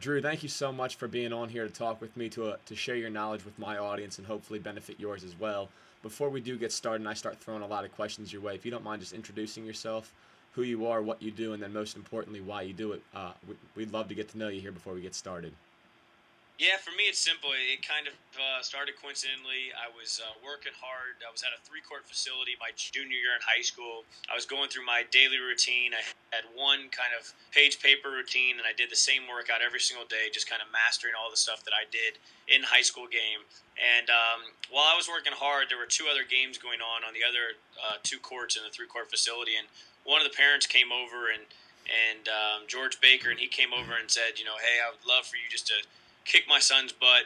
Drew, thank you so much for being on here to talk with me, to share your knowledge with my audience and hopefully benefit yours as well. Before we do get started and I start throwing a lot of questions your way, if you don't mind just introducing yourself, who you are, what you do, and then most importantly, why you do it, we'd love to get to know you here before we get started. Yeah, for me, it's simple. It kind of started coincidentally. I was working hard. I was at a three-court facility my junior year in high school. I was going through my daily routine. I had one kind of page paper routine, and I did the same workout every single day, just kind of mastering all the stuff that I did in high school game. And while I was working hard, there were two other games going on the other two courts in the three-court facility, and one of the parents came over and George Baker, and he came over and said, hey, I would love for you just to kick my son's butt,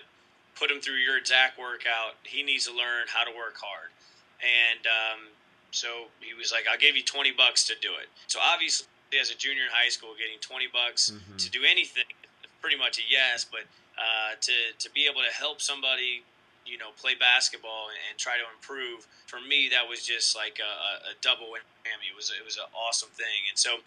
put him through your exact workout. He needs to learn how to work hard. And so he was like, I'll give you $20 to do it. So obviously, as a junior in high school, getting $20 to do anything is pretty much a yes. But to be able to help somebody, play basketball and try to improve, for me, that was just like a double whammy. It was an awesome thing. And so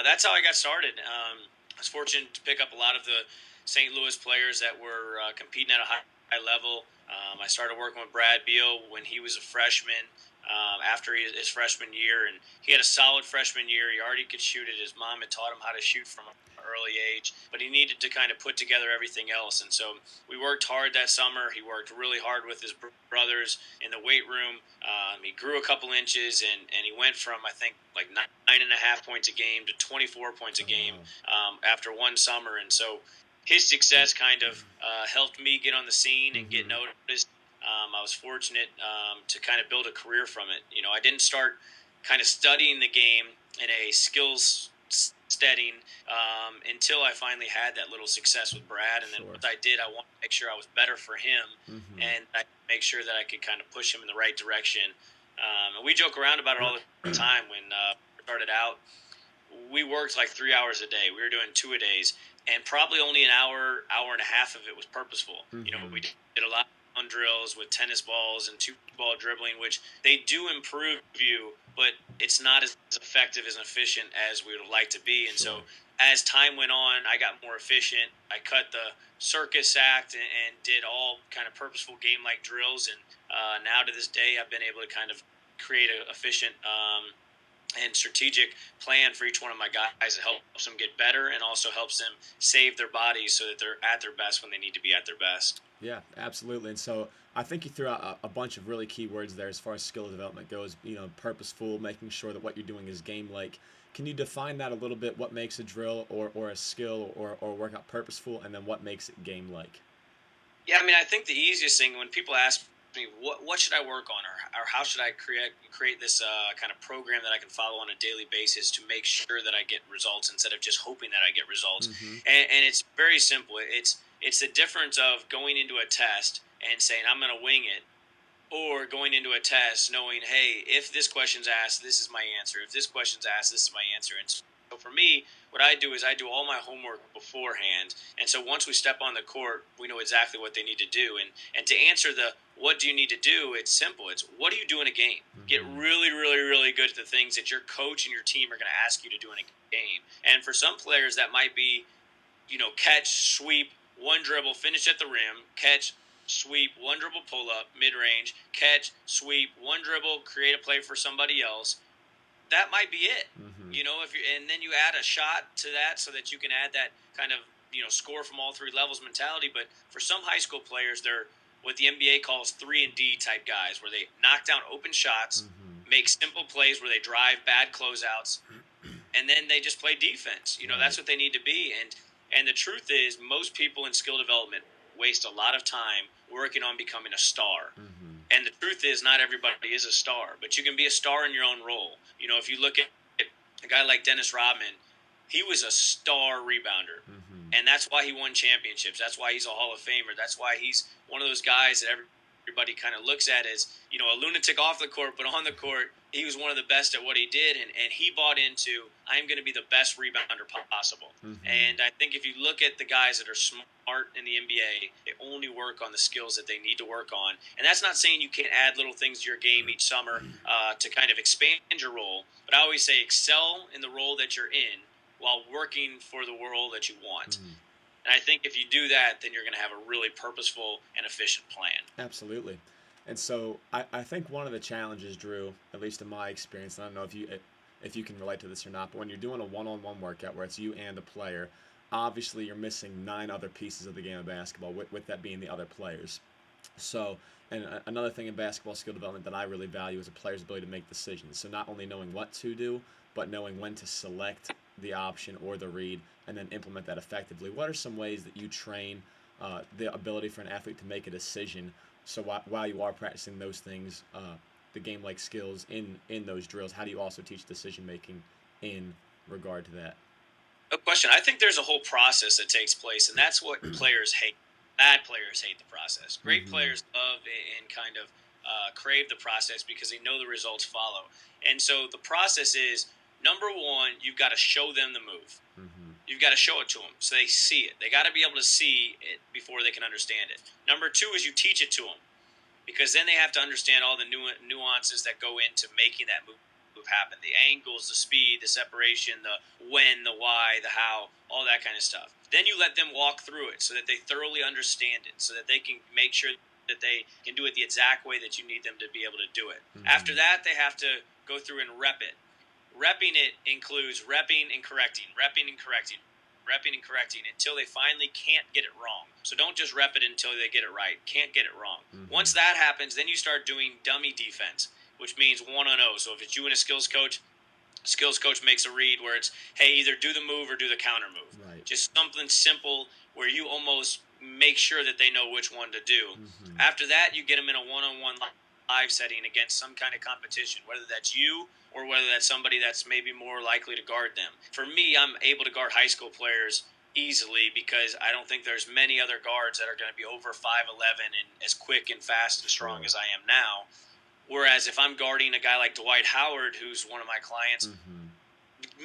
that's how I got started. I was fortunate to pick up a lot of the St. Louis players that were competing at a high level. I started working with Brad Beal when he was a freshman, after his freshman year, and he had a solid freshman year. He already could shoot it. His mom had taught him how to shoot from an early age, but he needed to kind of put together everything else. And so we worked hard that summer. He worked really hard with his brothers in the weight room. He grew a couple inches, and he went from, I think, like 9.5 points a game to 24 points a game after one summer. And so his success kind of helped me get on the scene and get noticed. I was fortunate to kind of build a career from it. I didn't start kind of studying the game in a skills setting until I finally had that little success with Brad. And then what I did, I wanted to make sure I was better for him, and I make sure that I could kind of push him in the right direction. And we joke around about it all the time. When we started out, we worked like 3 hours a day. We were doing two-a-days, and probably only an hour and a half of it was purposeful. We did a lot of drills with tennis balls and two-ball dribbling, which they do improve you, but it's not as effective as efficient as we would like to be. And so as time went on, I got more efficient. I cut the circus act and did all kind of purposeful game-like drills. And now to this day, I've been able to kind of create an efficient and strategic plan for each one of my guys that helps them get better and also helps them save their bodies so that they're at their best when they need to be at their best. Yeah, absolutely. And so I think you threw out a bunch of really key words there as far as skill development goes. Purposeful, making sure that what you're doing is game like. Can you define that a little bit? What makes a drill or a skill or workout purposeful, and then what makes it game like? Yeah, I mean, I think the easiest thing when people ask me what should I work on, or how should I create this kind of program that I can follow on a daily basis to make sure that I get results instead of just hoping that I get results. And it's very simple. It's the difference of going into a test and saying I'm going to wing it, or going into a test knowing, hey, if this question's asked, this is my answer. If this question's asked, this is my answer. And so for me, what I do is I do all my homework beforehand. And so once we step on the court, we know exactly what they need to do. And to answer the what do you need to do, it's simple. It's what do you do in a game? Get really, really, really good at the things that your coach and your team are going to ask you to do in a game. And for some players, that might be, catch, sweep, one dribble, finish at the rim, catch, sweep, one dribble pull up, mid range, catch, sweep, one dribble, create a play for somebody else. That might be it. If you and then you add a shot to that so that you can add that kind of score from all three levels mentality. But for some high school players, they're what the NBA calls 3-and-D type guys, where they knock down open shots, make simple plays where they drive bad closeouts, and then they just play defense. That's what they need to be. And the truth is, most people in skill development waste a lot of time working on becoming a star. And the truth is, not everybody is a star, but you can be a star in your own role. If you look at a guy like Dennis Rodman, he was a star rebounder. And that's why he won championships. That's why he's a Hall of Famer. That's why he's one of those guys that everybody kind of looks at as, a lunatic off the court, but on the court, he was one of the best at what he did. And he bought into, I'm going to be the best rebounder possible. And I think if you look at the guys that are smart in the NBA, they only work on the skills that they need to work on. And that's not saying you can't add little things to your game each summer to kind of expand your role. But I always say excel in the role that you're in while working for the role that you want. And I think if you do that, then you're going to have a really purposeful and efficient plan. Absolutely. And so I think one of the challenges, Drew, at least in my experience, and I don't know if you can relate to this or not, but when you're doing a one-on-one workout where it's you and a player, obviously you're missing 9 other pieces of the game of basketball, with that being the other players. So, and another thing in basketball skill development that I really value is a player's ability to make decisions. So not only knowing what to do, but knowing when to select the option or the read and then implement that effectively. What are some ways that you train the ability for an athlete to make a decision? So while you are practicing those things, the game-like skills in those drills, how do you also teach decision making in regard to that? No question. I think there's a whole process that takes place, and that's what players hate. Bad players hate the process. Great Mm-hmm. players love and kind of crave the process because they know the results follow. And so the process is number one, you've got to show them the move. Mm-hmm. You've got to show it to them so they see it. They got to be able to see it before they can understand it. Number two is you teach it to them because then they have to understand all the nuances that go into making that move happen, the angles, the speed, the separation, the when, the why, the how, all that kind of stuff. Then you let them walk through it so that they thoroughly understand it, so that they can make sure that they can do it the exact way that you need them to be able to do it. Mm-hmm. After that, they have to go through and rep it. Repping it includes repping and correcting, repping and correcting, repping and correcting until they finally can't get it wrong. So don't just rep it until they get it right. Can't get it wrong. Mm-hmm. Once that happens, then you start doing dummy defense, which means 1-on-0. So if it's you and a skills coach makes a read where it's, hey, either do the move or do the counter move. Right. Just something simple where you almost make sure that they know which one to do. Mm-hmm. After that, you get them in a one-on-one live setting against some kind of competition, whether that's you or whether that's somebody that's maybe more likely to guard them. For me, I'm able to guard high school players easily because I don't think there's many other guards that are going to be over 5'11" and as quick and fast and strong as I am now. Whereas if I'm guarding a guy like Dwight Howard, who's one of my clients,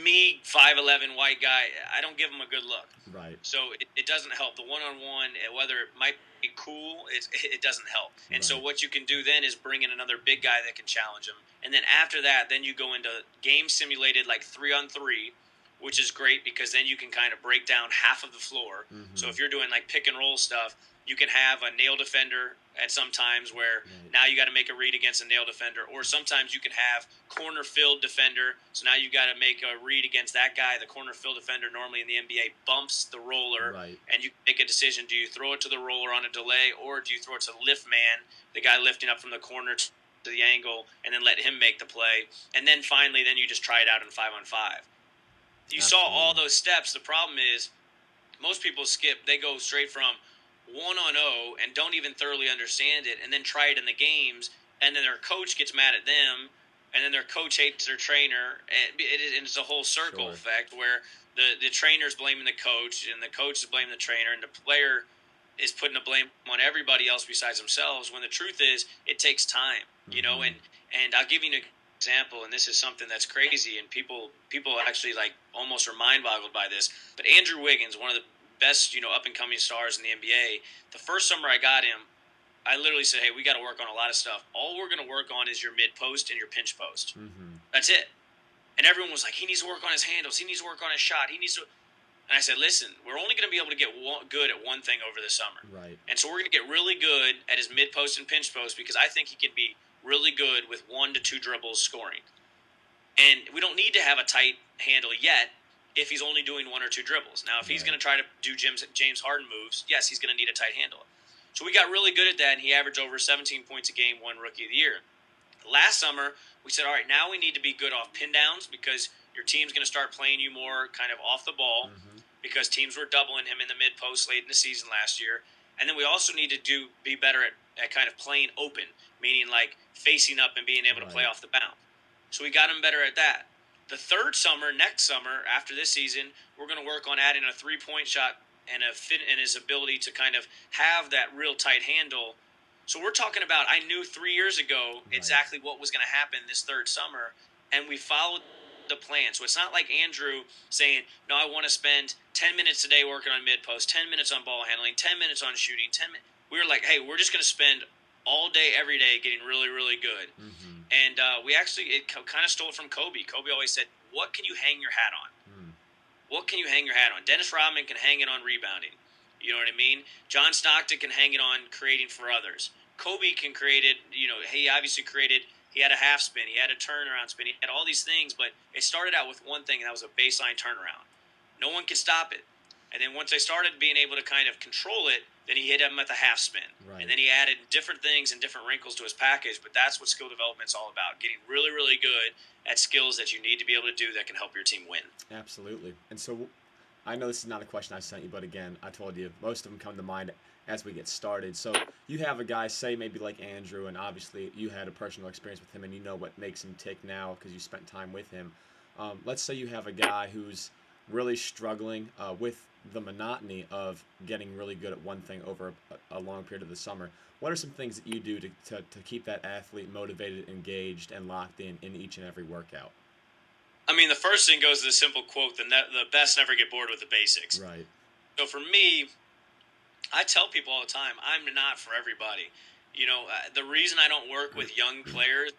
me, 5'11" white guy, I don't give him a good look. Right. So it doesn't help. The one-on-one, whether it might be cool, it doesn't help. And Right. so what you can do then is bring in another big guy that can challenge him. And then after that, then you go into game simulated like 3-on-3, which is great because then you can kind of break down half of the floor. Mm-hmm. So if you're doing like pick and roll stuff, you can have a nail defender at some times where now you got to make a read against a nail defender, or sometimes you can have corner filled defender. So now you got to make a read against that guy. The corner filled defender normally in the NBA bumps the roller, Right. and you make a decision: do you throw it to the roller on a delay, or do you throw it to the lift man, the guy lifting up from the corner to the angle, and then let him make the play? And then finally, then you just try it out in 5-on-5. You saw all those steps. The problem is most people skip. They go straight from 1-on-0 and don't even thoroughly understand it, and then try it in the games, and then their coach gets mad at them, and then their coach hates their trainer, and it's a whole circle effect where the trainer's blaming the coach, and the coach is blaming the trainer, and the player is putting the blame on everybody else besides themselves, when the truth is it takes time, you know. And I'll give you an example, and this is something that's crazy, and people actually like almost are mind boggled by this, but Andrew Wiggins, one of the best, up and coming stars in the NBA. The first summer I got him, I literally said, "Hey, we got to work on a lot of stuff. All we're going to work on is your mid post and your pinch post. That's it." And everyone was like, "He needs to work on his handles. He needs to work on his shot. He needs to." And I said, "Listen, we're only going to be able to get good at one thing over the summer. Right. And so we're going to get really good at his mid post and pinch post because I think he can be really good with 1 to 2 dribbles scoring. And we don't need to have a tight handle yet." If he's only doing 1 or 2 dribbles. Now, if he's going to try to do James Harden moves, yes, he's going to need a tight handle. So we got really good at that, and he averaged over 17 points a game, won Rookie of the Year. Last summer, we said, all right, now we need to be good off pin downs because your team's going to start playing you more kind of off the ball because teams were doubling him in the mid-post late in the season last year. And then we also need to be better at kind of playing open, meaning like facing up and being able to play off the bounce. So we got him better at that. The third summer, next summer, after this season, we're going to work on adding a three-point shot and a fit in his ability to kind of have that real tight handle. So we're talking about, I knew 3 years ago exactly what was going to happen this third summer, and we followed the plan. So it's not like Andrew saying, no, I want to spend 10 minutes a day working on mid-post, 10 minutes on ball handling, 10 minutes on shooting, 10 minutes. We were like, hey, we're just going to spend all day, every day getting really, really good. And we actually, it kind of stole from Kobe. Kobe always said, what can you hang your hat on? What can you hang your hat on? Dennis Rodman can hang it on rebounding. You know what I mean? John Stockton can hang it on creating for others. Kobe can create it. He obviously created. He had a half spin. He had a turnaround spin. He had all these things, but it started out with one thing, and that was a baseline turnaround. No one could stop it. And then once they started being able to kind of control it, then he hit him at the half spin. Right. And then he added different things and different wrinkles to his package. But that's what skill development's all about, getting really, really good at skills that you need to be able to do that can help your team win. Absolutely. And so I know this is not a question I sent you, but again, I told you most of them come to mind as we get started. So you have a guy, say maybe like Andrew, and obviously you had a personal experience with him and you know what makes him tick now because you spent time with him. Let's say you have a guy who's really struggling with the monotony of getting really good at one thing over a long period of the summer. What are some things that you do to keep that athlete motivated, engaged, and locked in each and every workout? I mean, the first thing goes to the simple quote, the best never get bored with the basics. Right. So for me, I tell people all the time, I'm not for everybody. The reason I don't work with young players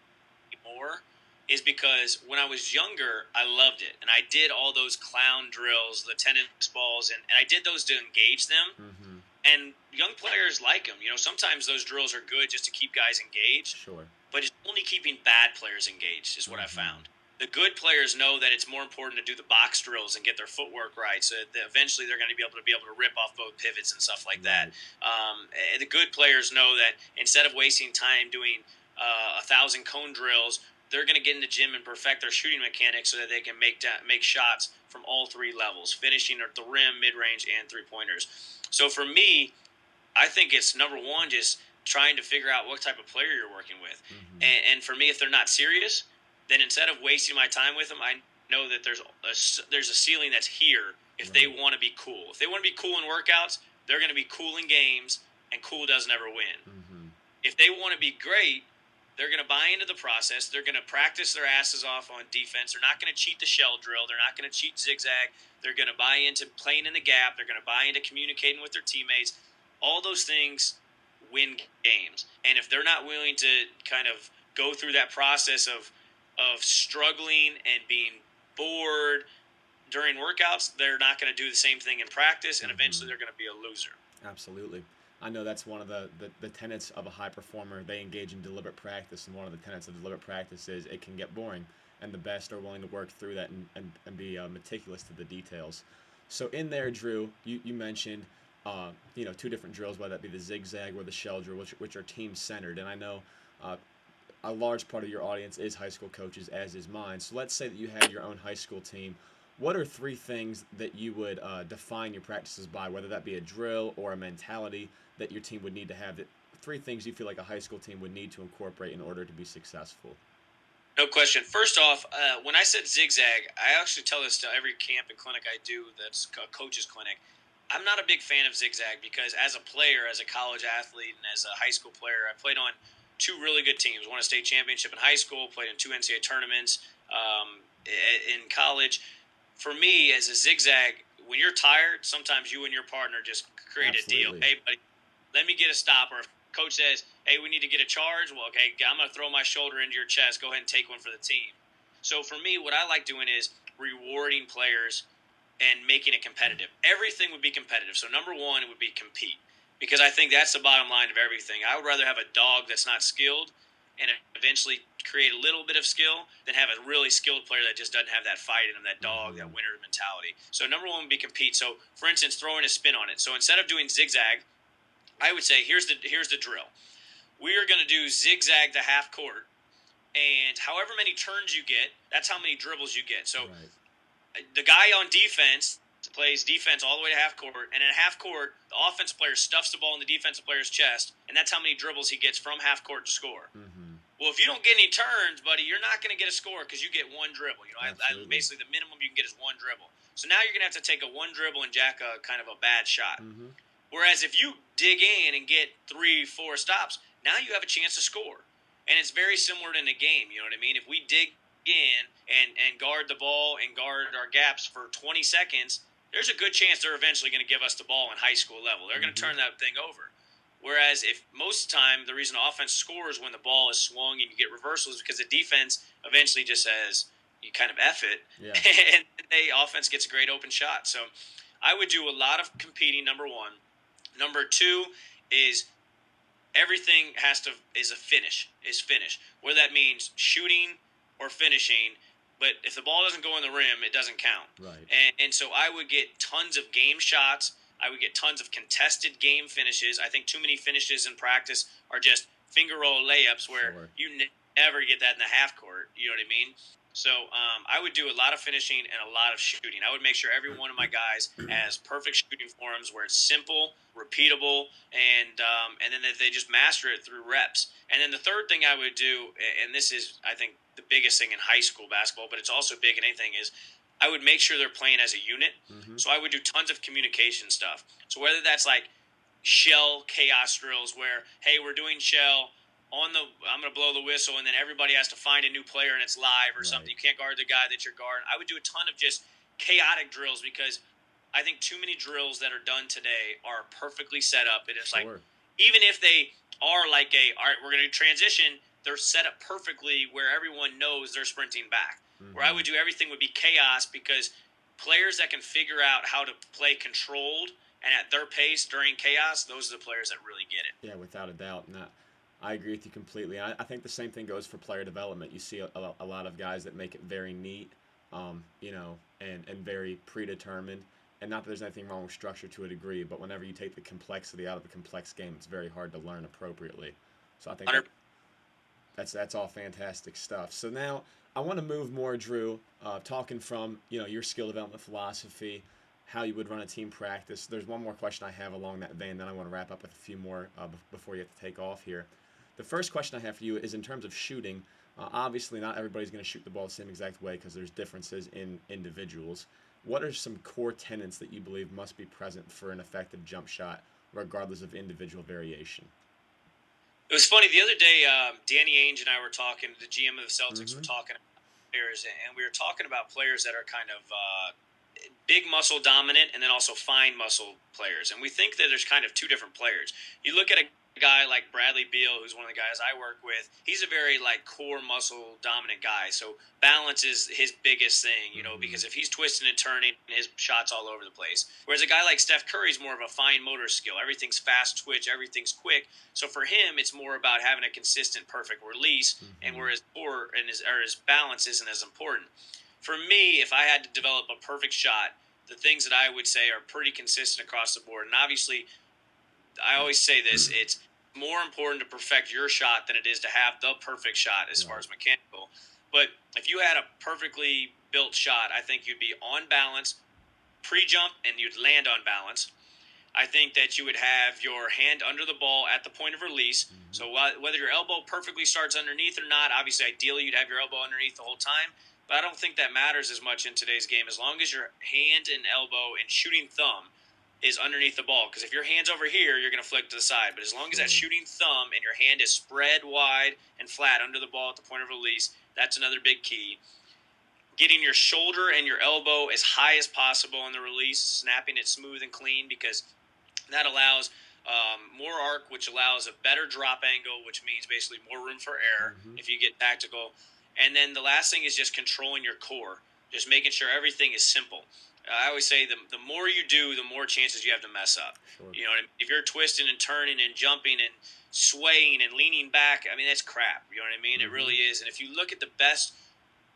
anymore is because when I was younger, I loved it. And I did all those clown drills, the tennis balls, and I did those to engage them. Mm-hmm. And young players like them. Sometimes those drills are good just to keep guys engaged. Sure. But it's only keeping bad players engaged is what I found. The good players know that it's more important to do the box drills and get their footwork right, so that eventually they're going to be able to rip off both pivots and stuff like that. The good players know that instead of wasting time doing 1,000 cone drills, they're going to get in the gym and perfect their shooting mechanics so that they can make shots from all three levels, finishing at the rim, mid-range, and three-pointers. So for me, I think it's number one, just trying to figure out what type of player you're working with. Mm-hmm. And for me, if they're not serious, then instead of wasting my time with them, I know that there's a ceiling that's here if they want to be cool. If they want to be cool in workouts, they're going to be cool in games, and cool doesn't ever win. Mm-hmm. If they want to be great, they're going to buy into the process. They're going to practice their asses off on defense. They're not going to cheat the shell drill. They're not going to cheat zigzag. They're going to buy into playing in the gap. They're going to buy into communicating with their teammates. All those things win games. And if they're not willing to kind of go through that process of struggling and being bored during workouts, they're not going to do the same thing in practice, and eventually they're going to be a loser. Absolutely. I know that's one of the tenets of a high performer. They engage in deliberate practice, and one of the tenets of deliberate practice is it can get boring, and the best are willing to work through that and be meticulous to the details. So in there, Drew, you mentioned two different drills, whether that be the zigzag or the shell drill, which are team-centered, and I know a large part of your audience is high school coaches, as is mine. So let's say that you had your own high school team. What are three things that you would define your practices by, whether that be a drill or a mentality that your team would need to have? Three things you feel like a high school team would need to incorporate in order to be successful. No question. First off, when I said zigzag, I actually tell this to every camp and clinic I do that's a coach's clinic. I'm not a big fan of zigzag because as a player, as a college athlete, and as a high school player, I played on two really good teams. Won a state championship in high school, played in two NCAA tournaments in college. For me, as a zigzag, when you're tired, sometimes you and your partner just create a deal. Hey, buddy, let me get a stop. Or if coach says, hey, we need to get a charge, well, okay, I'm going to throw my shoulder into your chest. Go ahead and take one for the team. So for me, what I like doing is rewarding players and making it competitive. Everything would be competitive. So number one, it would be compete. Because I think that's the bottom line of everything. I would rather have a dog that's not skilled and eventually create a little bit of skill than have a really skilled player that just doesn't have that fight in him, that dog, that winner mentality. So number one would be compete. So for instance, throwing a spin on it. So instead of doing zigzag, I would say here's the drill. We are going to do zigzag the half court, and however many turns you get, that's how many dribbles you get. So the guy on defense plays defense all the way to half court, and in half court, the offensive player stuffs the ball in the defensive player's chest, and that's how many dribbles he gets from half court to score. Mm-hmm. Well, if you don't get any turns, buddy, you're not going to get a score because you get one dribble. Basically the minimum you can get is one dribble. So now you're going to have to take a one dribble and jack a kind of a bad shot. Mm-hmm. Whereas if you dig in and get 3-4 stops, now you have a chance to score. And it's very similar in the game, you know what I mean? If we dig in and guard the ball and guard our gaps for 20 seconds, there's a good chance they're eventually going to give us the ball in high school level. They're going to turn that thing over. Whereas if most of the time the reason offense scores when the ball is swung and you get reversals is because the defense eventually just says, you kind of F it, and the offense gets a great open shot. So I would do a lot of competing, number one. Number two is everything is finish. Whether that means shooting or finishing, but if the ball doesn't go in the rim, it doesn't count. Right. And so I would get tons of game shots. I would get tons of contested game finishes. I think too many finishes in practice are just finger roll layups where Sure. you never get that in the half court. You know what I mean? So I would do a lot of finishing and a lot of shooting. I would make sure every one of my guys has perfect shooting forms where it's simple, repeatable, and then that they just master it through reps. And then the third thing I would do, and this is I think the biggest thing in high school basketball, but it's also big in anything, is I would make sure they're playing as a unit. Mm-hmm. So I would do tons of communication stuff. So whether that's like shell chaos drills where, hey, we're doing shell, I'm going to blow the whistle, and then everybody has to find a new player, and it's live or something. You can't guard the guy that you're guarding. I would do a ton of just chaotic drills because I think too many drills that are done today are perfectly set up. And it's like, even if they are like all right, we're going to transition, they're set up perfectly where everyone knows they're sprinting back. Mm-hmm. Where I would do everything would be chaos because players that can figure out how to play controlled and at their pace during chaos, those are the players that really get it. Yeah, without a doubt. And I agree with you completely. I think the same thing goes for player development. You see a lot of guys that make it very neat, and very predetermined. And not that there's anything wrong with structure to a degree, but whenever you take the complexity out of a complex game, it's very hard to learn appropriately. So I think that's all fantastic stuff. So now I want to move more, Drew, talking from your skill development philosophy, how you would run a team practice. There's one more question I have along that vein, then I want to wrap up with a few more before you have to take off here. The first question I have for you is in terms of shooting. Obviously, not everybody's going to shoot the ball the same exact way because there's differences in individuals. What are some core tenets that you believe must be present for an effective jump shot, regardless of individual variation? It was funny. The other day, Danny Ainge and I were talking, the GM of the Celtics, Mm-hmm. were talking about players, and we were talking about players that are kind of big muscle dominant and then also fine muscle players. And we think that there's kind of two different players. You look at a guy like Bradley Beal, who's one of the guys I work with. He's a very core muscle dominant guy. So balance is his biggest thing, because if he's twisting and turning, his shot's all over the place. Whereas a guy like Steph Curry's more of a fine motor skill. Everything's fast twitch, everything's quick. So for him, it's more about having a consistent, perfect release, and whereas his balance isn't as important. For me, if I had to develop a perfect shot, the things that I would say are pretty consistent across the board. And obviously, I always say this, it's more important to perfect your shot than it is to have the perfect shot as far as mechanical. But if you had a perfectly built shot, I think you'd be on balance, pre-jump, and you'd land on balance. I think that you would have your hand under the ball at the point of release. Mm-hmm. So whether your elbow perfectly starts underneath or not, obviously, ideally, you'd have your elbow underneath the whole time. But I don't think that matters as much in today's game as long as your hand and elbow and shooting thumb is underneath the ball. Because if your hand's over here, you're going to flick to the side. But as long as that shooting thumb and your hand is spread wide and flat under the ball at the point of release, that's another big key. Getting your shoulder and your elbow as high as possible in the release, snapping it smooth and clean, because that allows more arc, which allows a better drop angle, which means basically more room for air if you get tactical. And then the last thing is just controlling your core, just making sure everything is simple. I always say the more you do, the more chances you have to mess up. Sure. You know, if you're twisting and turning and jumping and swaying and leaning back, I mean, that's crap. You know what I mean? It really is. And if you look at the best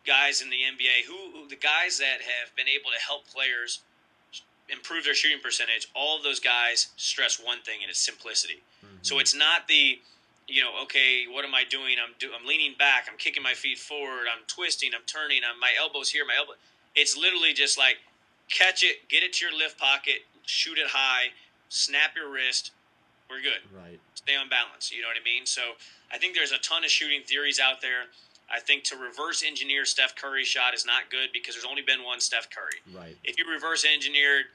guys in the NBA, who the guys that have been able to help players improve their shooting percentage, all of those guys stress one thing, and it's simplicity. So it's not the, okay, what am I doing? I'm leaning back. I'm kicking my feet forward. I'm twisting. I'm turning. My elbow's here. It's literally just like catch it, get it to your lift pocket, shoot it high, snap your wrist. We're good. Right. Stay on balance. You know what I mean? So I think there's a ton of shooting theories out there. I think to reverse engineer Steph Curry's shot is not good because there's only been one Steph Curry. Right. If you reverse engineered,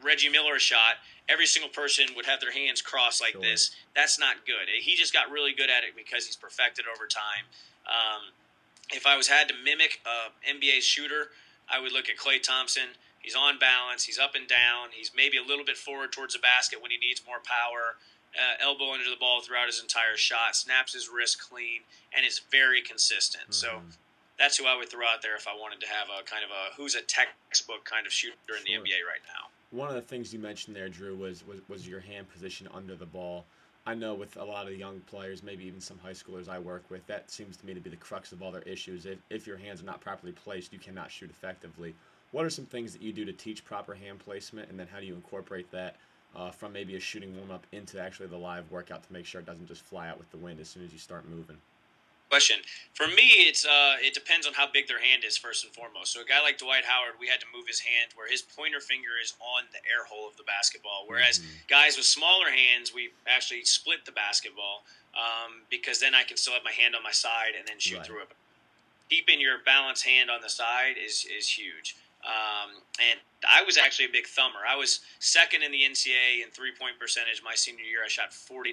Reggie Miller's shot, every single person would have their hands crossed like this. That's not good. He just got really good at it because he's perfected over time. If I had to mimic an NBA shooter, I would look at Klay Thompson. He's on balance. He's up and down. He's maybe a little bit forward towards the basket when he needs more power. Elbow under the ball throughout his entire shot. Snaps his wrist clean and is very consistent. So that's who I would throw out there if I wanted to have a kind of a who's a textbook kind of shooter in the NBA right now. One of the things you mentioned there, Drew, was your hand position under the ball. I know with a lot of young players, maybe even some high schoolers I work with, that seems to me to be the crux of all their issues. If your hands are not properly placed, you cannot shoot effectively. What are some things that you do to teach proper hand placement, and then how do you incorporate that from maybe a shooting warm up into actually the live workout to make sure it doesn't just fly out with the wind as soon as you start moving? Question. For me, it depends on how big their hand is first and foremost. So a guy like Dwight Howard, we had to move his hand where his pointer finger is on the air hole of the basketball. Whereas Mm-hmm. guys with smaller hands, we actually split the basketball because then I can still have my hand on my side and then shoot Right. through it. Keeping your balanced hand on the side is huge. And I was actually a big thumber. I was second in the NCAA in 3-point percentage my senior year. I shot 49%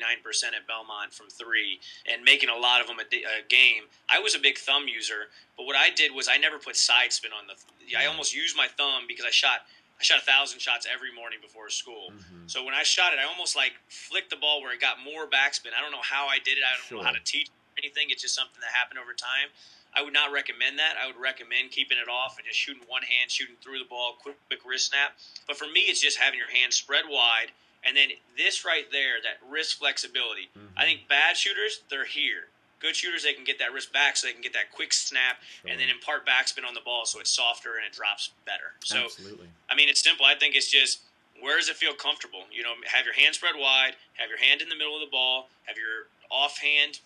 at Belmont from three and making a lot of them a game. I was a big thumb user, but what I did was I never put side spin on the. I Right. almost used my thumb because I shot 1,000 shots every morning before school. Mm-hmm. So when I shot it, I almost like flicked the ball where it got more backspin. I don't know how I did it. I don't know how Sure. to teach anything. It's just something that happened over time. I would not recommend that. I would recommend keeping it off and just shooting one hand, shooting through the ball, quick wrist snap. But for me, it's just having your hands spread wide. And then this right there, that wrist flexibility. I Mm-hmm. think bad shooters, they're here. Good shooters, they can get that wrist back so they can get that quick snap and then Sure. impart backspin on the ball so it's softer and it drops better. So, Absolutely. I mean, it's simple. I think it's just where does it feel comfortable? You know, have your hand spread wide, have your hand in the middle of the ball, have your offhand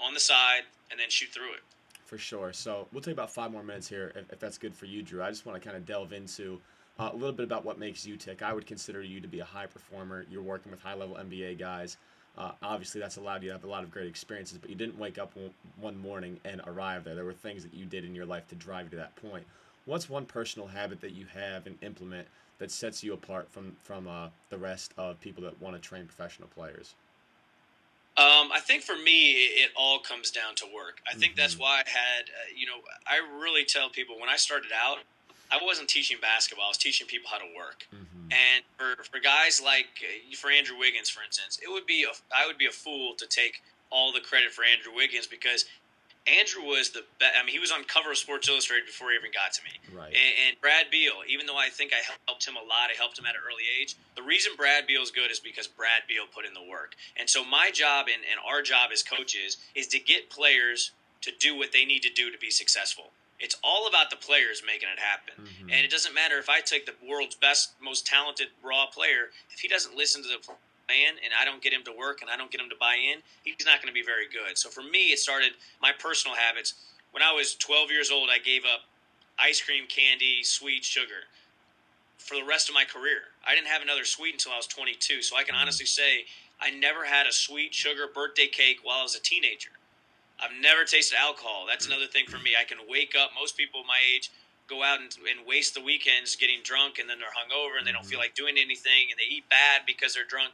on the side, and then shoot through it. For sure. So we'll take about 5 more minutes here, if that's good for you, Drew. I just want to kind of delve into a little bit about what makes you tick. I would consider you to be a high performer. You're working with high-level NBA guys. Obviously, that's allowed you to have a lot of great experiences, but you didn't wake up one morning and arrive there. There were things that you did in your life to drive you to that point. What's one personal habit that you have and implement that sets you apart from the rest of people that want to train professional players? I think for me, it all comes down to work. I think Mm-hmm. that's why I had, I really tell people when I started out, I wasn't teaching basketball. I was teaching people how to work. Mm-hmm. And for guys like, for Andrew Wiggins, for instance, I would be a fool to take all the credit for Andrew Wiggins because Andrew was the best. I mean, he was on cover of Sports Illustrated before he even got to me. Right. And Brad Beal, even though I think I helped him a lot, I helped him at an early age. The reason Brad Beal's good is because Brad Beal put in the work. And so my job and our job as coaches is to get players to do what they need to do to be successful. It's all about the players making it happen. Mm-hmm. And it doesn't matter if I take the world's best, most talented raw player, if he doesn't listen to the plan and I don't get him to work and I don't get him to buy in, he's not going to be very good. So for me, it started my personal habits. When I was 12 years old, I gave up ice cream, candy, sweet, sugar for the rest of my career. I didn't have another sweet until I was 22. So I can Mm-hmm. honestly say I never had a sweet sugar birthday cake while I was a teenager. I've never tasted alcohol. That's another thing for me. I can wake up. Most people my age go out and waste the weekends getting drunk, and then they're hungover, and they don't Mm-hmm. feel like doing anything, and they eat bad because they're drunk.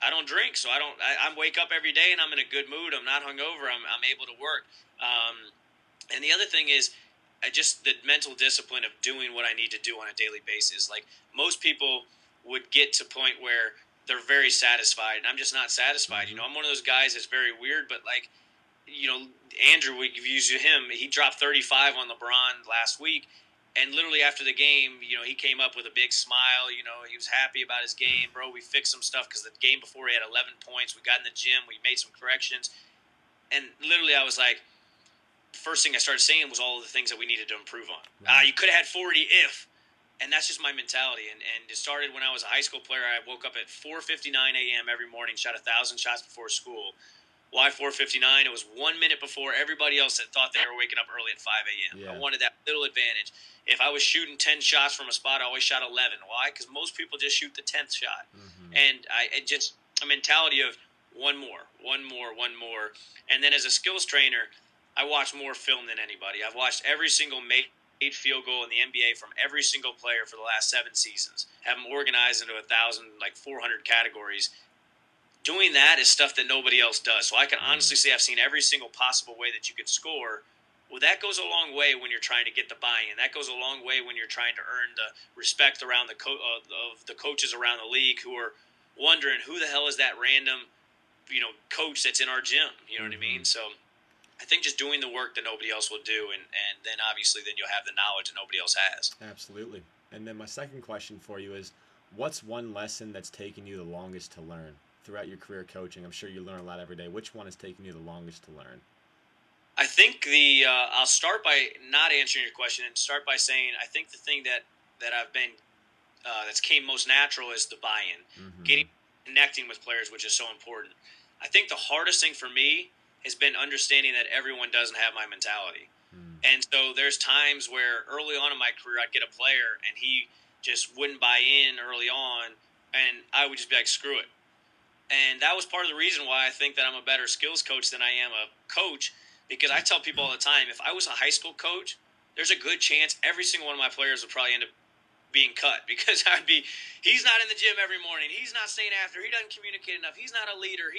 I don't drink, so I don't. I wake up every day, and I'm in a good mood. I'm not hungover. I'm able to work. And the other thing is, I just the mental discipline of doing what I need to do on a daily basis. Like most people would get to a point where they're very satisfied, and I'm just not satisfied. You Mm-hmm. know, I'm one of those guys that's very weird, but like Andrew, we've used him. He dropped 35 on LeBron last week. And literally after the game, he came up with a big smile. He was happy about his game, bro. We fixed some stuff because the game before he had 11 points. We got in the gym. We made some corrections. And literally I was like, first thing I started saying was all of the things that we needed to improve on. Right. You could have had 40 if. And that's just my mentality. And it started when I was a high school player. I woke up at 4:59 a.m. every morning, shot 1,000 shots before school. Why 4:59? It was 1 minute before everybody else that thought they were waking up early at 5 a.m. I Yeah. wanted that little advantage. If I was shooting 10 shots from a spot, I always shot 11. Why? Because most people just shoot the 10th shot. Mm-hmm. And it just a mentality of one more, one more, one more. And then as a skills trainer, I watch more film than anybody. I've watched every single made field goal in the NBA from every single player for the last 7 seasons. Have them organized into 400 categories. Doing that is stuff that nobody else does. So I can honestly say I've seen every single possible way that you could score. Well, that goes a long way when you're trying to get the buy-in. That goes a long way when you're trying to earn the respect around of the coaches around the league who are wondering who the hell is that random, coach that's in our gym. You know what I Mm-hmm. mean? So I think just doing the work that nobody else will do, and then obviously then you'll have the knowledge that nobody else has. Absolutely. And then my second question for you is, what's one lesson that's taken you the longest to learn throughout your career coaching? I'm sure you learn a lot every day. Which one has taken you the longest to learn? I think I'll start by not answering your question and start by saying I think the thing that I've been that's came most natural is the buy-in, Mm-hmm. getting connecting with players, which is so important. I think the hardest thing for me has been understanding that everyone doesn't have my mentality. Mm. And so there's times where early on in my career, I'd get a player and he just wouldn't buy in early on, and I would just be like, screw it. And that was part of the reason why I think that I'm a better skills coach than I am a coach, because I tell people all the time, if I was a high school coach, there's a good chance every single one of my players would probably end up being cut because he's not in the gym every morning. He's not staying after. He doesn't communicate enough. He's not a leader.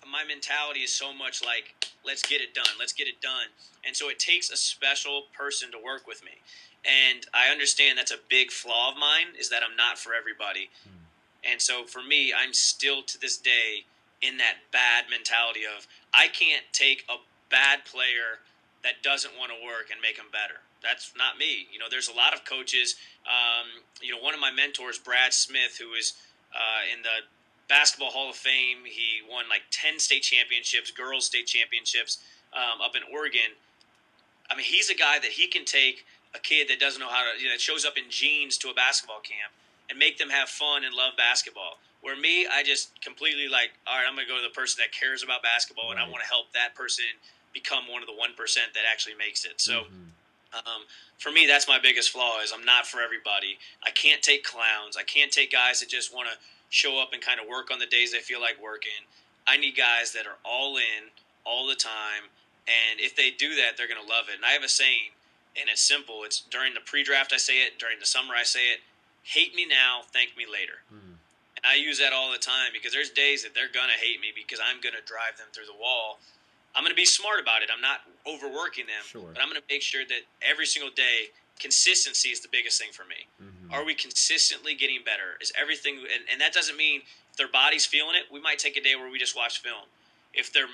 My mentality is so much like, let's get it done. Let's get it done. And so it takes a special person to work with me. And I understand that's a big flaw of mine, is that I'm not for everybody. Mm. And so for me, I'm still to this day in that bad mentality of I can't take a bad player that doesn't want to work and make them better. That's not me. There's a lot of coaches. One of my mentors, Brad Smith, who is in the Basketball Hall of Fame. He won like 10 state championships, girls' state championships up in Oregon. I mean, he's a guy that he can take a kid that doesn't know how to, that shows up in jeans to a basketball camp and make them have fun and love basketball. Where me, I just completely like, all right, I'm going to go to the person that cares about basketball, and I Right. want to help that person become one of the 1% that actually makes it. So Mm-hmm. for me, that's my biggest flaw is I'm not for everybody. I can't take clowns. I can't take guys that just want to show up and kind of work on the days they feel like working. I need guys that are all in all the time. And if they do that, they're going to love it. And I have a saying, and it's simple. It's during the pre-draft I say it, during the summer I say it, hate me now, thank me later. Mm. And I use that all the time because there's days that they're going to hate me because I'm going to drive them through the wall. I'm going to be smart about it. I'm not overworking them, Sure. but I'm going to make sure that every single day, consistency is the biggest thing for me. Mm-hmm. Are we consistently getting better? Is everything, and that doesn't mean if their body's feeling it, we might take a day where we just watch film. If their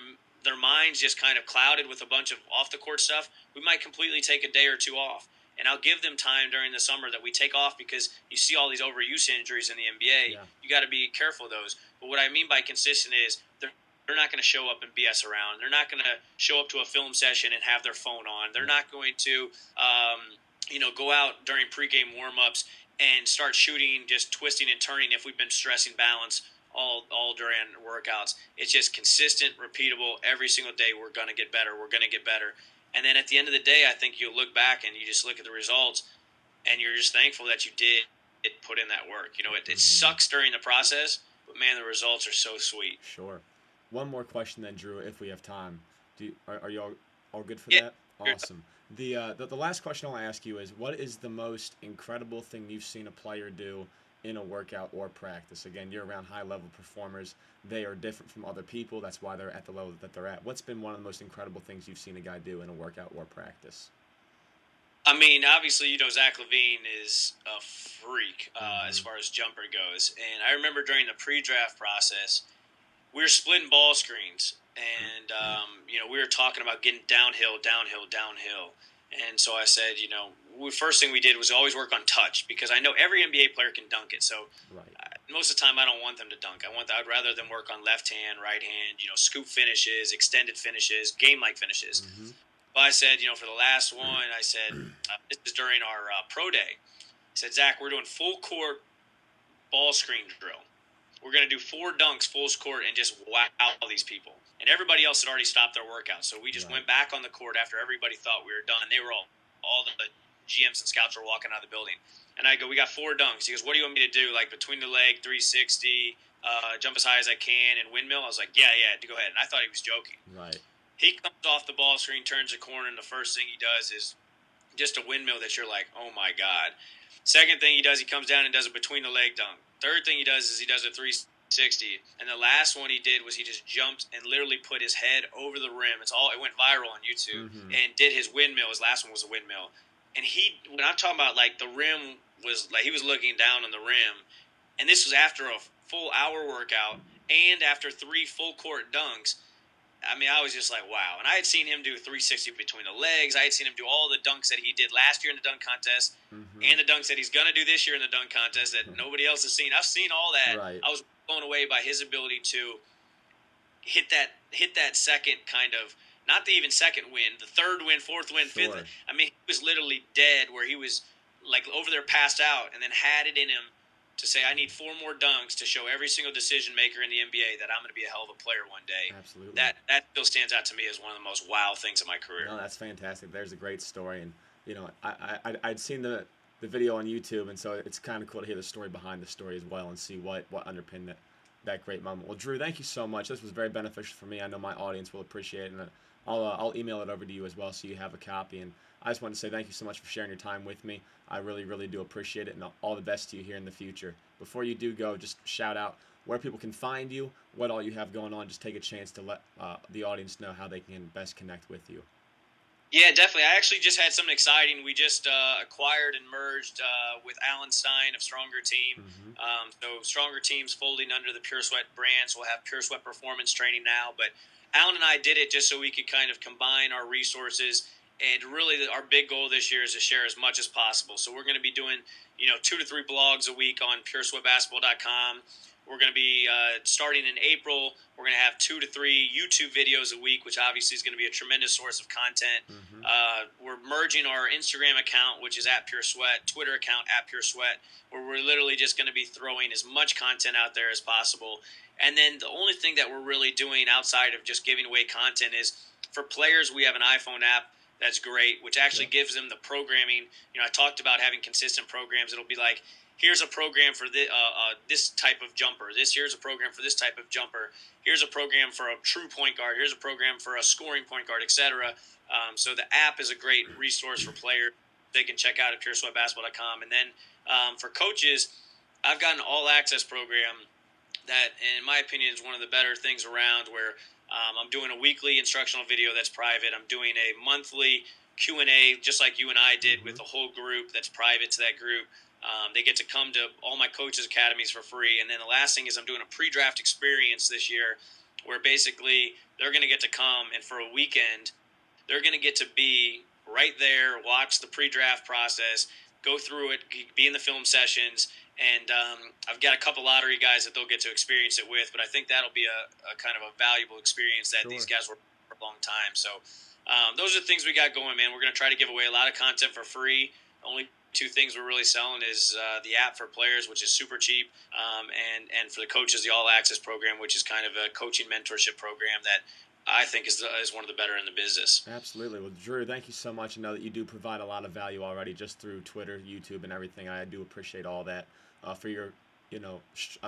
mind's just kind of clouded with a bunch of off the court stuff, we might completely take a day or two off. And I'll give them time during the summer that we take off because you see all these overuse injuries in the NBA. Yeah. You got to be careful of those. But what I mean by consistent is they're not going to show up and BS around. They're not going to show up to a film session and have their phone on. They're not going to, go out during pregame warm-ups and start shooting, just twisting and turning if we've been stressing balance all during workouts. It's just consistent, repeatable. Every single day we're going to get better. We're going to get better. And then at the end of the day, I think you'll look back and you just look at the results and you're just thankful that you did put in that work. It sucks during the process, but man, the results are so sweet. Sure. One more question then, Drew, if we have time. Are you all good for Yeah. that? Awesome. The last question I'll ask you is, what is the most incredible thing you've seen a player do in a workout or practice? Again, you're around high-level performers. They are different from other people. That's why they're at the level that they're at. What's been one of the most incredible things you've seen a guy do in a workout or practice? I mean, obviously, Zach LaVine is a freak as Mm-hmm. far as jumper goes. And I remember during the pre-draft process, we were splitting ball screens, and we were talking about getting downhill. And so I said, first thing we did was always work on touch because I know every NBA player can dunk it. So Right. most of the time, I don't want them to dunk. I'd rather them work on left hand, right hand, scoop finishes, extended finishes, game like finishes. Mm-hmm. But I said, for the last one, I said this is during our pro day. I said, Zach, we're doing full court ball screen drill. We're going to do 4 dunks full court and just wow these people. And everybody else had already stopped their workout. So we just Right. went back on the court after everybody thought we were done. They were all the GMs and scouts were walking out of the building. And I go, we got 4 dunks. He goes, what do you want me to do? Like between the leg, 360, jump as high as I can, and windmill? I was like, yeah, go ahead. And I thought he was joking. Right. He comes off the ball screen, turns the corner, and the first thing he does is just a windmill that you're like, oh my God. Second thing he does, he comes down and does a between the leg dunk. Third thing he does is he does a 360. And the last one he did was he just jumped and literally put his head over the rim. It went viral on YouTube. Mm-hmm. And did his windmill. His last one was a windmill. And when I'm talking about like the rim was like he was looking down on the rim. And this was after a full hour workout and after 3 full court dunks. I mean, I was just like, wow. And I had seen him do 360 between the legs. I had seen him do all the dunks that he did last year in the dunk contest, Mm-hmm. and the dunks that he's going to do this year in the dunk contest that nobody else has seen. I've seen all that. Right. I was blown away by his ability to hit that second kind of, not the even second win, the third win, fourth win, Sure. fifth. I mean, he was literally dead where he was like over there passed out and then had it in him to say, I need 4 more dunks to show every single decision maker in the NBA that I'm going to be a hell of a player one day. Absolutely. That still stands out to me as one of the most wow things in my career. No, that's fantastic. There's a great story, and I'd seen the video on YouTube, and so it's kind of cool to hear the story behind the story as well, and see what underpinned that great moment. Well, Drew, thank you so much. This was very beneficial for me. I know my audience will appreciate it, and I'll email it over to you as well, so you have a copy. And I just want to say thank you so much for sharing your time with me. I really, really do appreciate it, and all the best to you here in the future. Before you do go, just shout out where people can find you, what all you have going on. Just take a chance to let the audience know how they can best connect with you. Yeah, definitely. I actually just had something exciting. We just acquired and merged with Alan Stein of Stronger Team. Mm-hmm. So Stronger Team's folding under the Pure Sweat brand, so we'll have Pure Sweat Performance Training now. But Alan and I did it just so we could kind of combine our resources. And really, our big goal this year is to share as much as possible. So we're going to be doing, 2 to 3 blogs a week on puresweatbasketball.com. We're going to be starting in April. We're going to have 2 to 3 YouTube videos a week, which obviously is going to be a tremendous source of content. Mm-hmm. We're merging our Instagram account, which is @PureSweat, Twitter account @PureSweat, where we're literally just going to be throwing as much content out there as possible. And then the only thing that we're really doing outside of just giving away content is for players, we have an iPhone app that's great, which actually gives them the programming. I talked about having consistent programs. It'll be like, here's a program for this type of jumper. Here's a program for this type of jumper. Here's a program for a true point guard. Here's a program for a scoring point guard, etc. So the app is a great resource for players. They can check out at puresweatbasketball.com. And then for coaches, I've got an all-access program that, in my opinion, is one of the better things around, where I'm doing a weekly instructional video that's private. I'm doing a monthly Q&A, just like you and I did, with the whole group that's private to that group. They get to come to all my coaches' academies for free. And then the last thing is I'm doing a pre-draft experience this year, where basically they're going to get to come, and for a weekend, they're going to get to be right there, watch the pre-draft process, go through it, be in the film sessions. And I've got a couple lottery guys that they'll get to experience it with, but I think that'll be a kind of a valuable experience that these guys were for a long time. So those are the things we got going, man. We're going to try to give away a lot of content for free. Only 2 things we're really selling is the app for players, which is super cheap, and for the coaches, the All Access program, which is kind of a coaching mentorship program that I think is one of the better in the business. Absolutely. Well, Drew, thank you so much. I know that you do provide a lot of value already just through Twitter, YouTube, and everything. I do appreciate all that for your,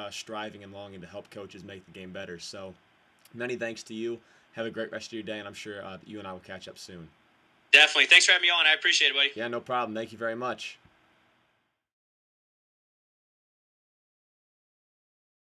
striving and longing to help coaches make the game better. So many thanks to you. Have a great rest of your day, and I'm sure you and I will catch up soon. Definitely. Thanks for having me on. I appreciate it, buddy. Yeah, no problem. Thank you very much.